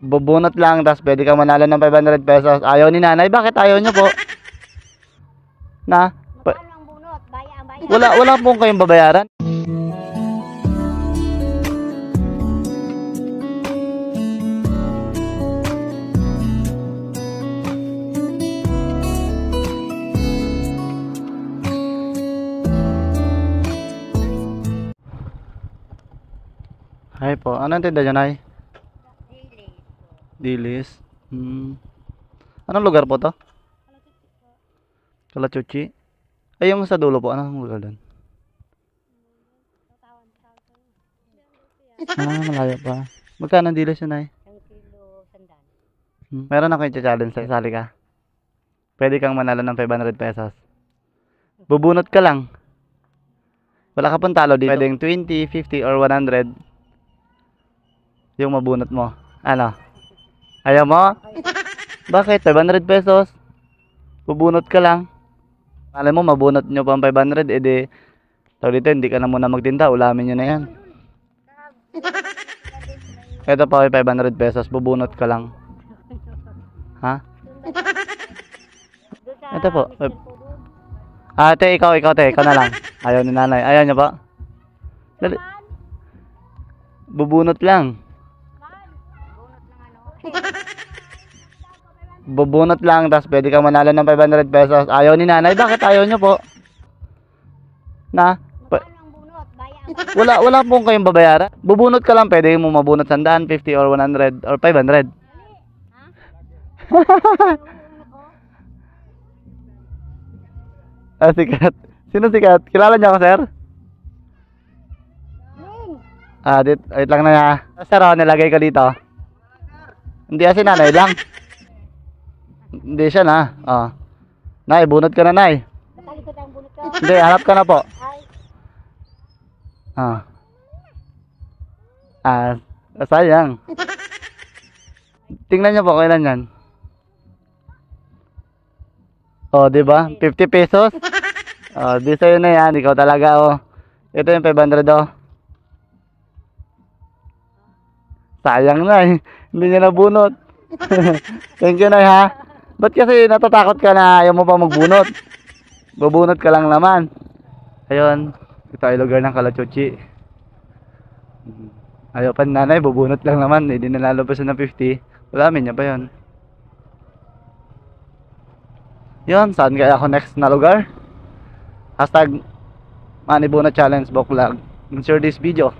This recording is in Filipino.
Bubunot lang, tapos pwede kang manalo ng 500 pesos. Ayaw ni nanay. Bakit ayaw nyo po? Na? Magkano ang bunot? Ang bayan. Wala pong kayong babayaran. Hi po. Anong tinda dyan, ay? Dilis. Anong lugar po to? Kalachuchi. Ay, yung sa dulo po. Anong lugar doon? Malayo pa. Magkano ang dilis yun, ay? 1 kilo sandan. Meron ako yung challenge sa isali ka. Pwede kang manalo ng 500 pesos. Bubunot ka lang. Wala ka pang talo dito. Pwedeng 20, 50, or 100. Yung mabunot mo. Ano? Ayaw mo? Bakit? 500 pesos. Bubunot ka lang. Alam mo, mabunot nyo pang 500. Edi, tawag dito, hindi ka na muna magtinda. Ulamin nyo na yan. Ito pa, 500 pesos. Bubunot ka lang. Ha? Ito po. Ate, ikaw na lang. Ayaw ni nanay. Ayaw nyo pa? Dali. Bubunot lang. Bubunot lang, tapos pwede kang manalo ng 500 pesos. Ayaw ni nanay. Bakit ayaw nyo po? Na? Magkano ang bunot? Bayan. Wala pong kayong babayaran. Bubunot ka lang, pwede mo mabunot 100, 50, or 100, or 500. Sikat. Sino sikat? Kilala niyo ako, sir? Wait lang na ya. Sir, nilagay ko dito. Hindi kasi nanay lang. Hindi siya na. Nay, bunot ka na, nay. Matalikod ang bunot ko. Hindi, harap ka na po. Ay. Sayang. Tingnan niyo po, kailan yan? Di ba? 50 pesos? Di sa'yo na yan. Ikaw talaga, Ito yung 500, Sayang na, Hindi niya nabunot. Thank you, nay, ha? Ba't kasi natatakot ka na ayaw mo pa magbunot? Bubunot ka lang naman. Ayun. Ito ay lugar ng Kalachuchi. Ayaw pa ni nanay, bubunot lang naman. Hindi nanalo pa siya ng 50. Ulamin niya pa yun. Yun, saan kaya ako next na lugar? #MoneyBunot Challenge Vlog. Share this video.